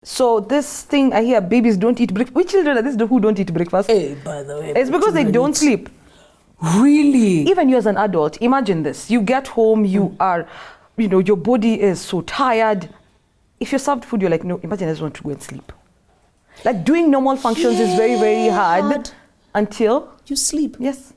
So this thing I hear, babies don't eat breakfast. Which children are these who don't eat breakfast? Hey, by the way, it's because they don't sleep. Really? Even you as an adult, imagine this. You get home, you are, your body is so tired. If you're served food, you're like, no, imagine I just want to go and sleep. Like doing normal functions is very, very hard until you sleep. Yes.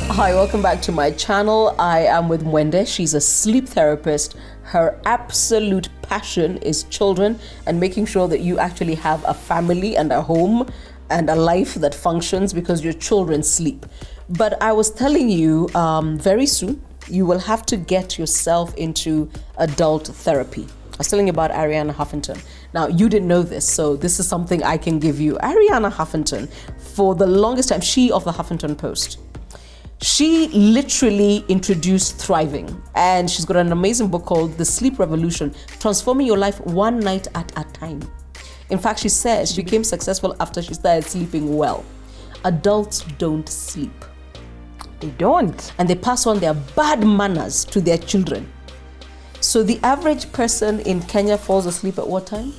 Hi, welcome back to my channel. I am with Mwende. She's a sleep therapist. Her absolute passion is children and making sure that you actually have a family and a home and a life that functions because your children sleep. But I was telling you, very soon, you will have to get yourself into adult therapy. I was telling you about Arianna Huffington. Now, you didn't know this, so this is something I can give you. Arianna Huffington, for the longest time, she of the Huffington Post, she literally introduced thriving, and she's got an amazing book called The Sleep Revolution, transforming your life one night at a time. In fact, she says she became successful after she started sleeping well. Adults don't sleep. They don't. And they pass on their bad manners to their children. So the average person in Kenya falls asleep at what time?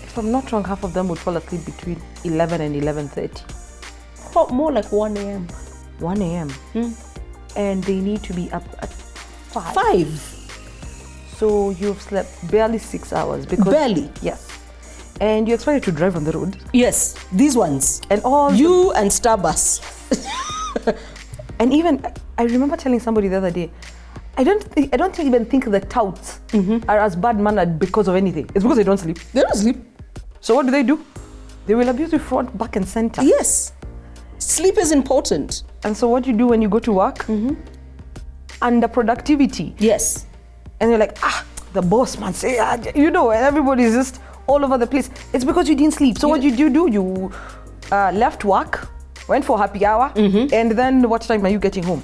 If I'm not wrong, half of them would fall asleep between 11 and 11:30. More like 1 a.m. 1 a.m. And they need to be up at 5. 5. So you've slept barely 6 hours. Because barely? Yes. And you're expected to drive on the road. Yes, these ones. And all you and Starbus. And even, I remember telling somebody the other day, I don't even think the touts are as bad-mannered because of anything. It's because they don't sleep. They don't sleep. So what do? They will abuse you front, back and center. Yes. Sleep is important. And so what you do when you go to work? Under productivity. Yes. And you're like, the boss man say, and everybody's just all over the place. It's because you didn't sleep. So what did you do? You left work, went for happy hour, and then what time are you getting home?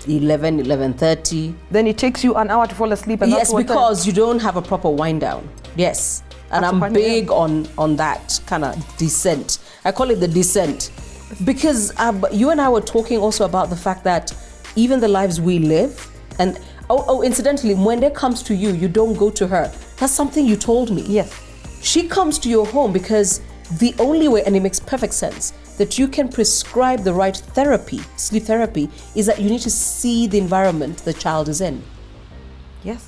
11:30. Then it takes you an hour to fall asleep. And yes, because you don't have a proper wind down. Yes. And I'm big on that kind of descent. I call it the descent. Because you and I were talking also about the fact that even the lives we live, and incidentally, when it comes to you, you don't go to her. That's something you told me. Yes. She comes to your home because the only way, and it makes perfect sense, that you can prescribe the right therapy, sleep therapy, is that you need to see the environment the child is in. Yes.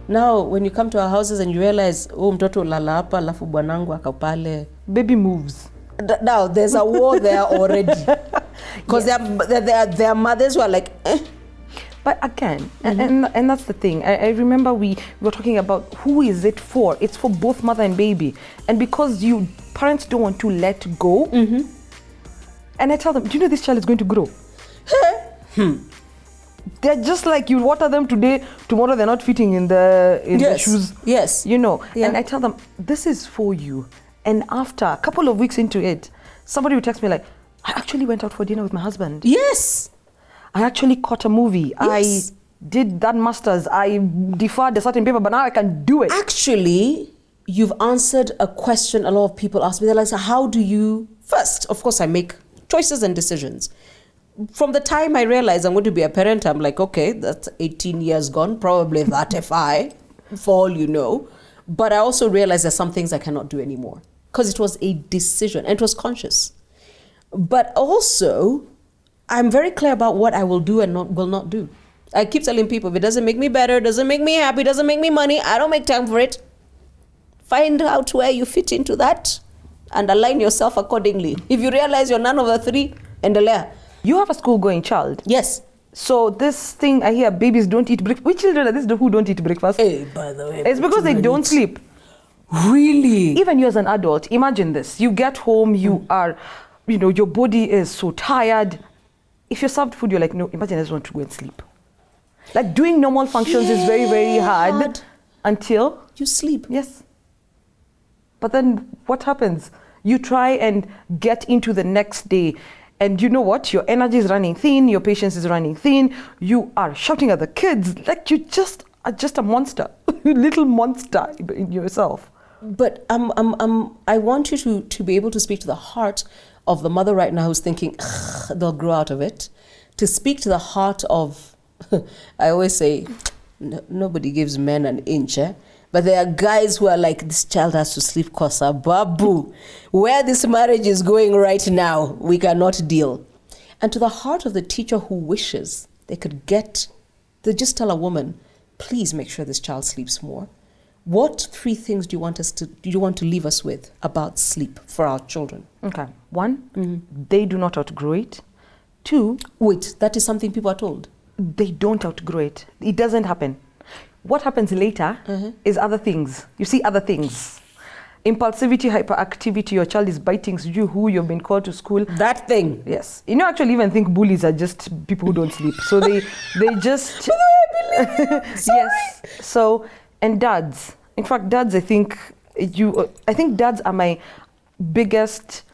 Now, when you come to our houses and you realize, mtoto lala hapa, alafu bwanangu akapale. Baby moves. Now, there's a war there already. Because their mothers were like, eh. But again, and that's the thing. I remember we were talking about who is it for? It's for both mother and baby. And because parents don't want to let go, and I tell them, do you know this child is going to grow? They're just like, you water them today, tomorrow they're not fitting in the shoes. Yes. Yeah. And I tell them, this is for you. And after a couple of weeks into it, somebody would text me like, I actually went out for dinner with my husband. Yes. I actually caught a movie. Yes. I did that master's. I deferred a certain paper, but now I can do it. Actually, you've answered a question a lot of people ask me. They're like, so how do you... First, of course, I make choices and decisions. From the time I realized I'm going to be a parent, I'm like, okay, that's 18 years gone, probably 35, for all you know. But I also realized there's some things I cannot do anymore because it was a decision and it was conscious. But also, I'm very clear about what I will do and will not do. I keep telling people, if it doesn't make me better, doesn't make me happy, doesn't make me money, I don't make time for it. Find out where you fit into that and align yourself accordingly. If you realize you're none of the three, endelea. You have a school-going child. Yes. So this thing I hear, babies don't eat breakfast. Which children are these who don't eat breakfast? Hey, by the way, it's because they don't sleep. Really? Even you as an adult, imagine this. You get home, you are, your body is so tired. If you're served food, you're like, no, imagine I just want to go and sleep. Like doing normal functions is very, very hard until you sleep. Yes. But then what happens? You try and get into the next day. And you know what? Your energy is running thin. Your patience is running thin. You are shouting at the kids like you just are just a monster, little monster in yourself. But I want you to be able to speak to the heart of the mother right now who's thinking, they'll grow out of it, to speak to the heart of, I always say, nobody gives men an inch, eh? But there are guys who are like, this child has to sleep kosa, babu. Where this marriage is going right now, we cannot deal. And to the heart of the teacher who wishes they could just tell a woman, please make sure this child sleeps more. What 3 things do you want to leave us with about sleep for our children? Okay. 1, they do not outgrow it. 2, wait, that is something people are told. They don't outgrow it. It doesn't happen. What happens later is other things. You see other things. Impulsivity, hyperactivity, your child is biting you, who you've been called to school. That thing. Yes. You know, actually even think bullies are just people who don't sleep. So they just... Yes. So, and dads. In fact, dads, I think dads are my biggest...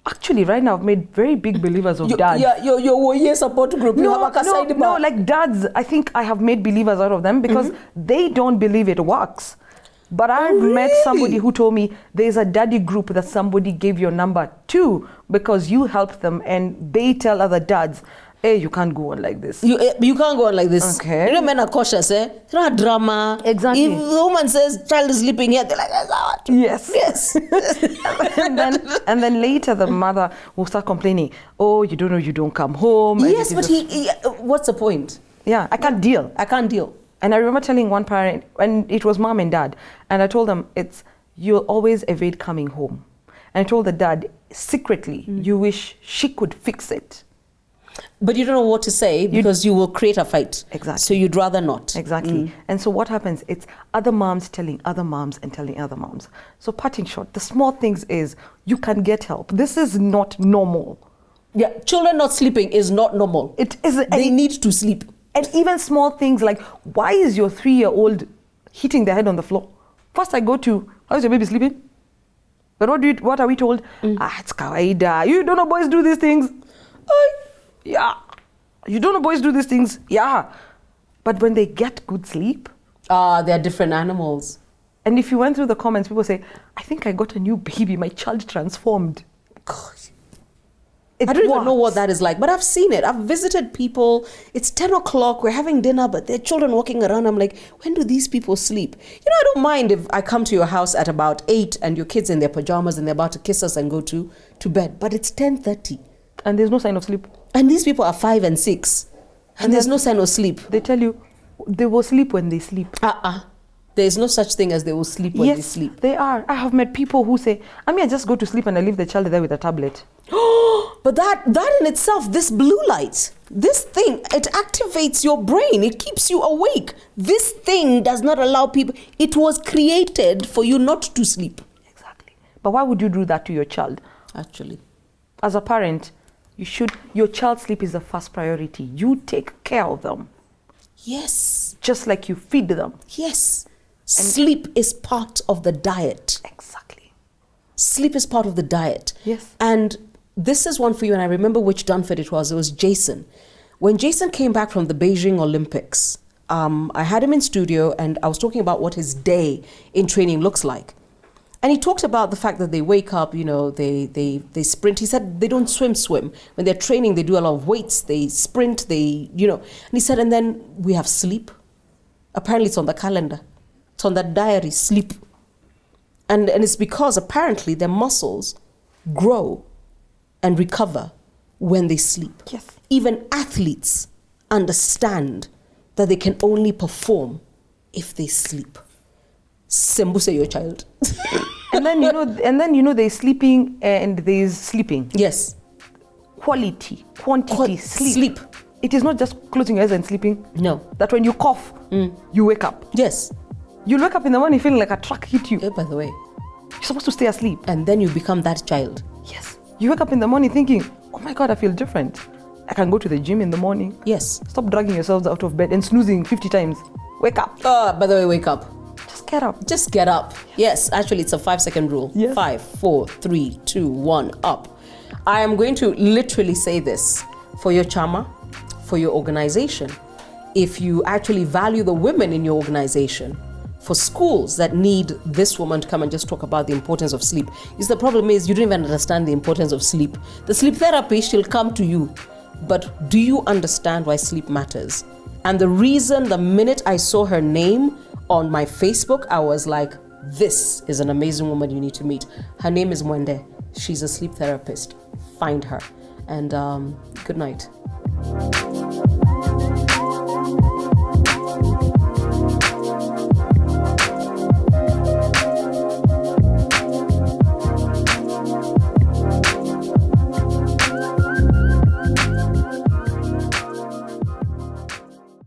Actually, right now, I've made very big believers of dads. Yeah, your support group. No, like dads, I think I have made believers out of them because they don't believe it works. But I've met somebody who told me there's a daddy group that somebody gave your number to because you helped them, and they tell other dads, hey, you can't go on like this. You can't go on like this. Okay. You know, men are cautious, eh? It's not drama. Exactly. If the woman says child is sleeping here, they're like, yes. and then later the mother will start complaining, oh, you don't know, you don't come home. Yes, but what's the point? Yeah, I can't deal. And I remember telling one parent, and it was mom and dad, and I told them, you'll always evade coming home. And I told the dad, secretly, you wish she could fix it. But you don't know what to say because you will create a fight. Exactly. So you'd rather not. Exactly. And so what happens, it's other moms telling other moms and telling other moms. So parting short, the small things is, you can get help. This is not normal. Yeah, children not sleeping is not normal. It is. They need to sleep. And even small things like, why is your 3-year-old hitting their head on the floor? First I go to, how is your baby sleeping? But what are we told? It's kawaida. You don't know boys do these things. Yeah. You don't know boys do these things. Yeah. But when they get good sleep. They're different animals. And if you went through the comments, people say, I think I got a new baby. My child transformed. God. I don't even know what that is like, but I've seen it. I've visited people. It's 10 o'clock. We're having dinner, but there are children walking around. I'm like, when do these people sleep? You know, I don't mind if I come to your house at about 8 and your kids in their pajamas and they're about to kiss us and go to bed. But it's 10:30. And there's no sign of sleep. And these people are 5 and 6. And there's no sign of sleep. They tell you they will sleep when they sleep. There's no such thing as they will sleep when they sleep. Yes, they are. I have met people who say, I just go to sleep and I leave the child there with a tablet. But that in itself, this blue light, this thing, it activates your brain. It keeps you awake. This thing does not allow people. It was created for you not to sleep. Exactly. But why would you do that to your child? Actually. As a parent, your child's sleep is the first priority. You take care of them. Yes. Just like you feed them. Yes. Sleep is part of the diet. Exactly. Sleep is part of the diet. Yes. And this is one for you, and I remember which Dunford it was. It was Jason. When Jason came back from the Beijing Olympics, I had him in studio, and I was talking about what his day in training looks like. And he talked about the fact that they wake up, they sprint. He said they don't swim. When they're training, they do a lot of weights. They sprint, And he said, and then we have sleep. Apparently it's on the calendar. It's on that diary, sleep. And it's because apparently their muscles grow and recover when they sleep. Yes. Even athletes understand that they can only perform if they sleep. Sembuse your child. and then there's sleeping and there's sleeping. Yes. Quantity, sleep. Sleep. It is not just closing your eyes and sleeping. No. That when you cough, you wake up. Yes. You wake up in the morning feeling like a truck hit you. By the way. You're supposed to stay asleep. And then you become that child. Yes. You wake up in the morning thinking, oh my God, I feel different. I can go to the gym in the morning. Yes. Stop dragging yourselves out of bed and snoozing 50 times. Wake up. By the way, wake up. Just get up. Just get up. Yes, actually, it's a 5-second rule. Yes. 5, 4, 3, 2, 1, up. I am going to literally say this for your chama, for your organization. If you actually value the women in your organization, for schools that need this woman to come and just talk about the importance of sleep. Is the problem is you don't even understand the importance of sleep. The sleep therapist, she'll come to you, but do you understand why sleep matters? And the reason, the minute I saw her name on my Facebook, I was like, this is an amazing woman you need to meet. Her name is Mwende. She's a sleep therapist. Find her. And good night.